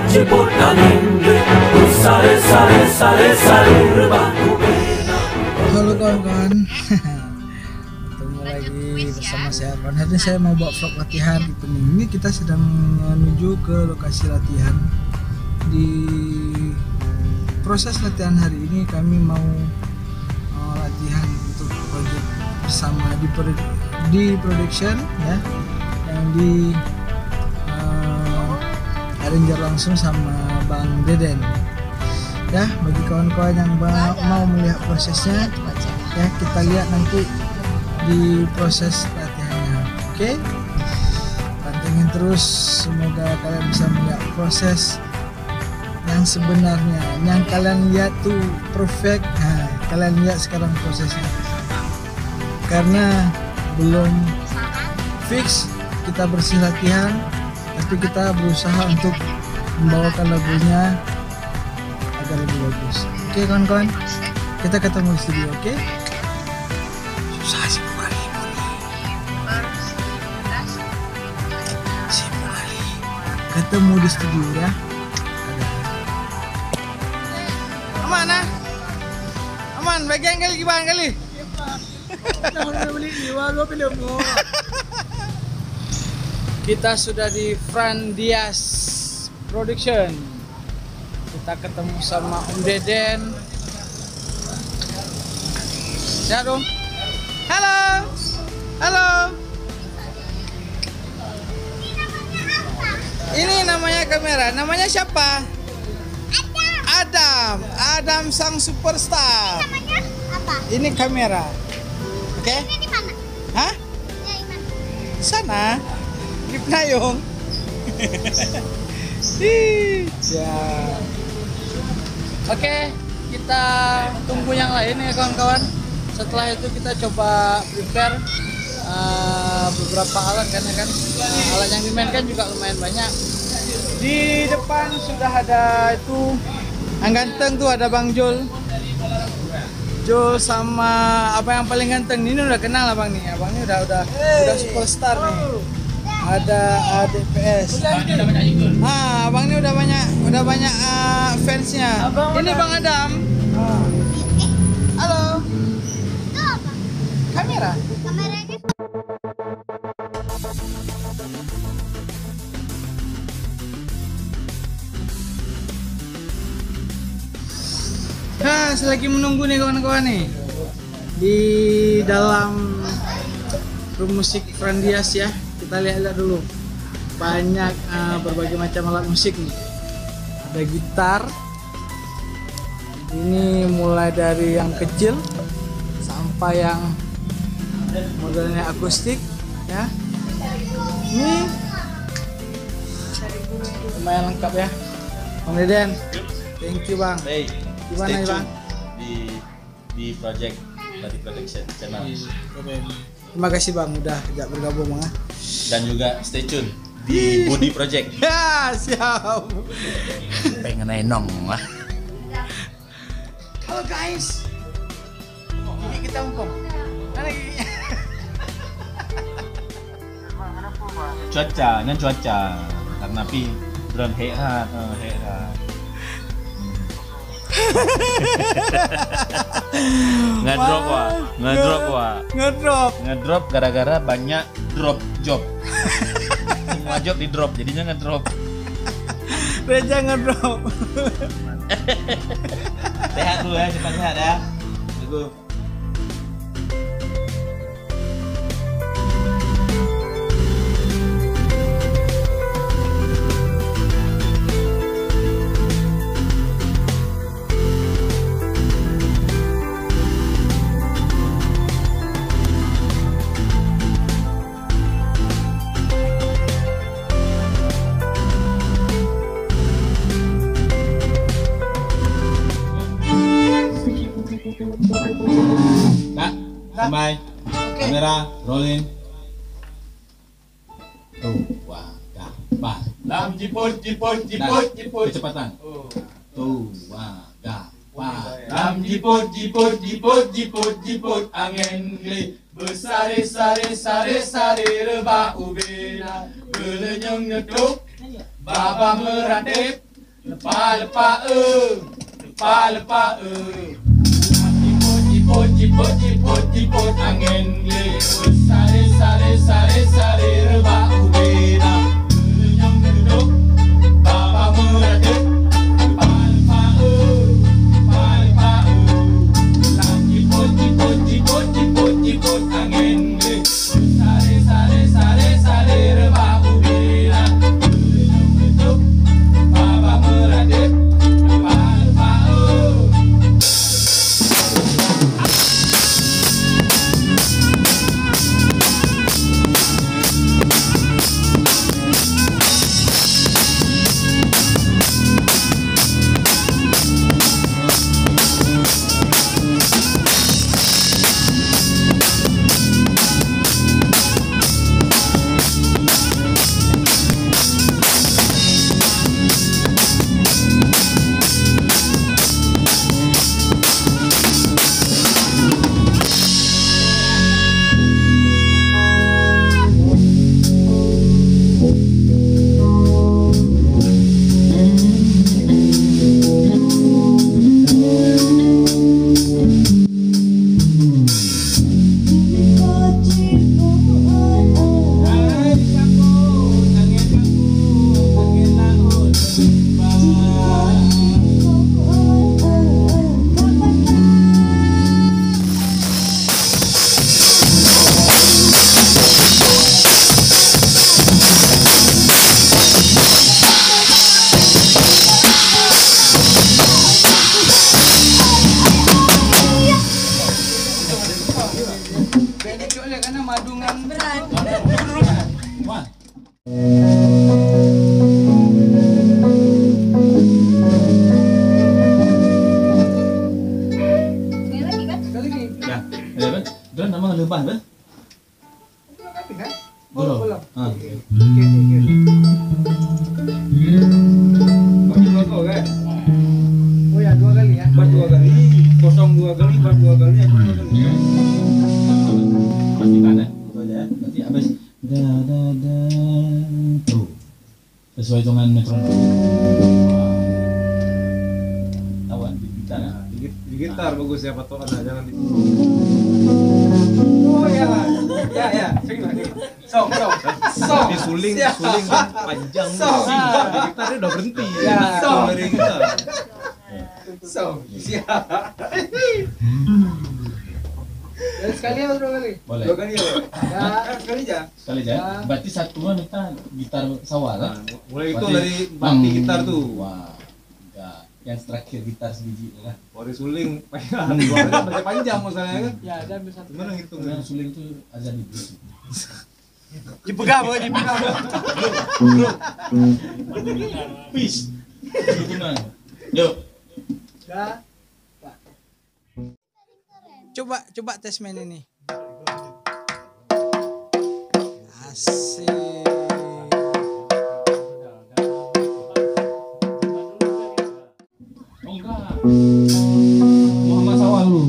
jemput angin sare sare sare sare rebahku. Halo kawan-kawan, ketemu lagi bersama saya Arwan. Hari ini saya mau bawa vlog latihan di Pening. Ini kita sedang menuju ke lokasi latihan. Di proses latihan hari ini kami mau latihan untuk proyek bersama di production ya, yang di arranger langsung sama Bang Deden ya. Bagi kawan-kawan yang mau melihat prosesnya ya, kita lihat nanti di proses latihannya. Oke, pantengin terus, semoga kalian bisa melihat proses yang sebenarnya. Yang kalian lihat tuh perfect, nah, kalian lihat sekarang prosesnya, karena belum fix kita bersih latihan, tapi kita berusaha untuk membawakan lagunya agar lebih bagus. Oke kawan-kawan, kita ketemu di studio. Oke, susah sih kali ketemu di studio ya. Aman ah, aman, bagian kali gimana kali? Kita sudah di Fran Dias Production. Kita ketemu sama Om Deden. Ya dong. Halo. Halo. Ini namanya kamera. Namanya siapa? Adam. Adam sang superstar. Ini namanya apa? Ini kamera. Oke? Ini di mana? Hah? Ya, di mana? Sana. Di Penayung. Ya. Oke, kita tunggu yang lain ya kawan-kawan. Setelah itu kita coba prepare beberapa alat kan ya kan. Alat yang dimainkan juga lumayan banyak. Di depan sudah ada itu yang ganteng tuh, ada Bang Jul. Jul sama apa yang paling ganteng ini udah kenal abang nih. Abang ini udah superstar nih. Ada ADPS. Abang ini udah banyak fansnya. Ini Bang Adam. Halo. Itu apa? Kamera. Kameranya. Nah, selagi menunggu nih kawan-kawan nih di dalam room musik Fran Dias ya, kita lihat dulu. Banyak berbagai macam alat musik nih. Ada gitar. Ini mulai dari yang kecil sampai yang modelnya akustik ya. Ini lumayan lengkap ya. Bang Deden, thank you Bang. Baik. Gimana ya Bang? Di project dari production channel. Terima kasih Bang udah ajak bergabung Bang. Dan juga stay tune di Budi Project. Ya siap. Pengen enong lah. Halo guys. Gigi kita umpong. Mana giginya? Cuaca karena pi drone herat. Ngedrop gara-gara banyak drop job. Semua job di drop, jadinya ngedrop. Reja ngedrop. Sehat dulu ya, cepat sehat ya. Tunggu. Sampai kamera rolling. Tuh, wah, gampang. Lam jiput Kecepatan. Tuh, wah, gampang. Lam jiput angin geli bersare sare rebah ubena belenyong nyeduk Baba meradip, lepa-lepa lepa-lepa Jiput, jiput, jiput, jiput, angin lewat sare, sare, sare, sare, rebah ubena Lenyum duduk, baba meradip, lepa-lepa Jiput, jiput, jiput, jiput, jiput, angin lewat sare, sare, sare, sare, rebah ubena Lenyum duduk, baba meradip, lepa-lepa Ya, ada kan? Dan nama lebah kan? Belum. Ah. Bagi dua kau kan? Oh ya, 2 kali ya. Bas 2 kali, kosong 2 kali, bas 2 kali, aku 2 kali. Pastikan ya. Itu aja ya. Nanti habis da da da tuh. Sesuai dengan metronom. Tawan di gitar ya. Di gitar bagus ya patokan lah, jangan di. Oh ya, ya, sing lagi. Song. Di suling kan panjang. Song. Di gitar dia udah berhenti. Ya, Song dari gitar. Song. Siap. Dari sekali atau 2 kali? Boleh. 2 kali ya. Sekali aja. Sekali aja. Berarti satunya minta gitar sawah kan? Nah, mulai itu dari mati gitar tuh. Wah. Enggak. Yang terakhir gitar sebiji lah. Baru suling panjang, baca panjang masalahnya kan. Ya, ada ambil 1. Gimana ngitungnya? Yang suling itu azan iblis. Dipegang, dipegang. Peace. Hitungan. Yuk. Ya. Coba tes main ini. Asik. Oh enggak. Muhammad Sawal lu.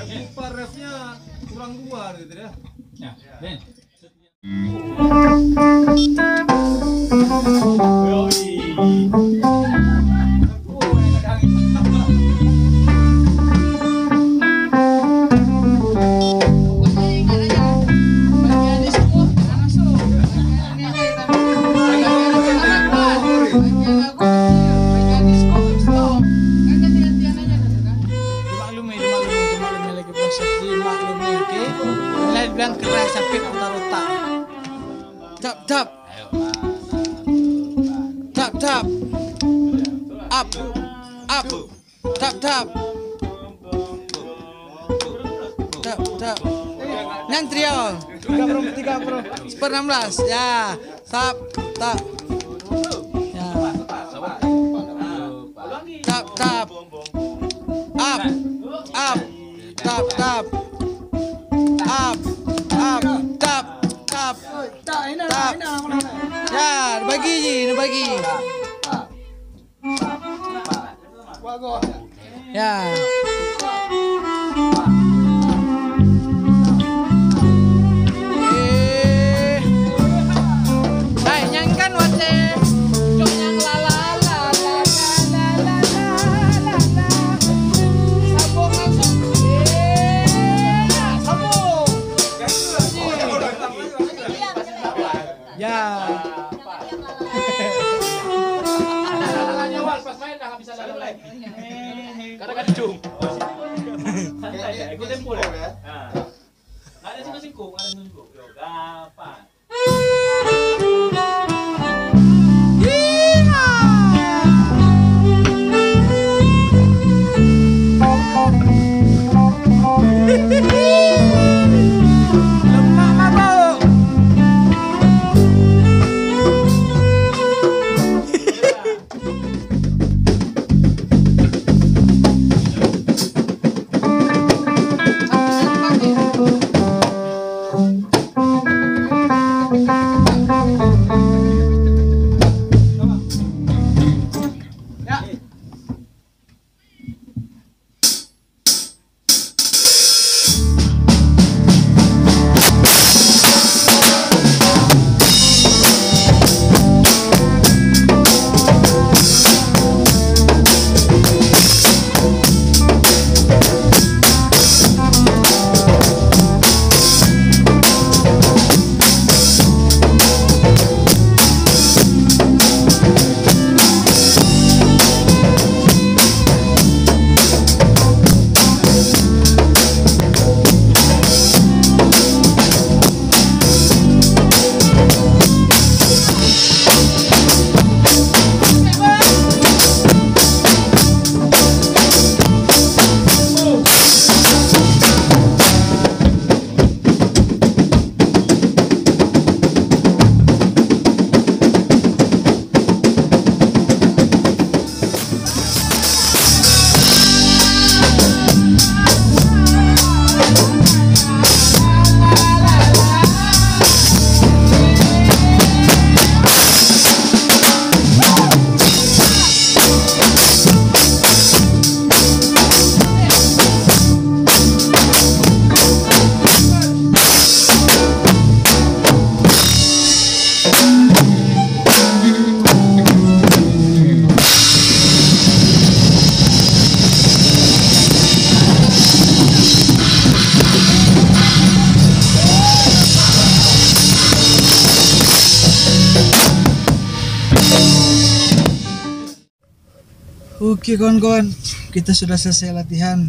Lupa refnya kurang 2 gitu ya. Ya, Ben. Bagian aku kecil, bagian disco stop. Kan ganti-gantian aja nanti kan. Dimaklumi lagi proses dimaklumi, oke. Mulai bilang keras sampai otak-otak. Tap tap. Tap tap. Up. Up. Tap tap. Tap tap. Yang trio. 3/16 ya. Tap tap. Ya. Tap tap. Up. Up. Tap tap. Up. Up. Tap tap. Tap. Ya, bagi. Ya. Nyanyikan wate. Cok nyang la la la la la la la la. Sambung langsung. Sambung. Ya. Pas main dah bisa lalai. Kadang-kadang jum. Santai ya, ikut tempo ya. Ada singkung, gampang. Lemak mabuk. Oke kawan-kawan, kita sudah selesai latihan.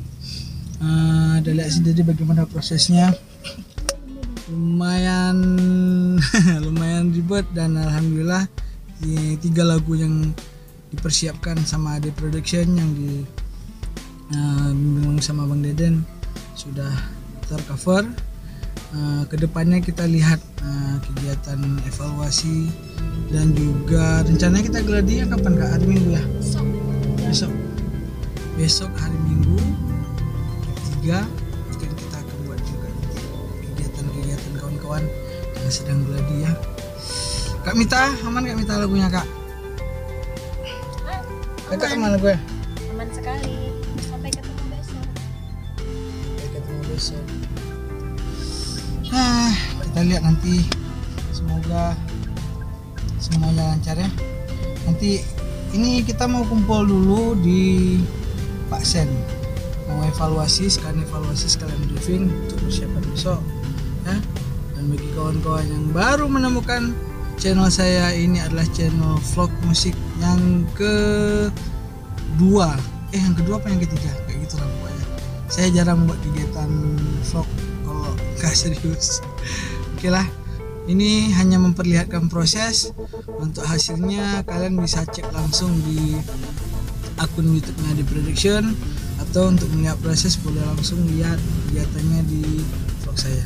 Ada lihat sendiri bagaimana prosesnya. Lumayan lumayan ribet dan alhamdulillah di 3 lagu yang dipersiapkan sama Ade Production yang dibimbing sama Bang Deden sudah tercover. Kedepannya kita lihat kegiatan evaluasi dan juga rencananya kita gladinya kapan Kak? Hari Minggu ya? Besok hari Minggu jam 3 mungkin kita akan buat juga kegiatan kawan-kawan yang sedang gladi ya. Kak Mita, aman Kak Mita lagunya Kak? Kakak aman lagunya? Aman sekali. Sampai ketemu besok. Kita lihat nanti, semoga semuanya lancar ya. Nanti ini kita mau kumpul dulu di Pak Sen, mau sekalian briefing untuk persiapan besok ya. Dan bagi kawan-kawan yang baru menemukan channel saya ini adalah channel vlog musik yang kedua. Yang kedua apa yang ketiga? Kayak gitu lah pokoknya. Saya jarang buat kegiatan vlog kalau nggak serius. Oke lah. Ini hanya memperlihatkan proses. Untuk hasilnya kalian bisa cek langsung di akun YouTube-nya The Production, atau untuk melihat proses boleh langsung lihat kegiatannya di vlog saya.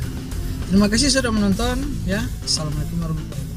Terima kasih sudah menonton ya. Assalamualaikum warahmatullahi wabarakatuh.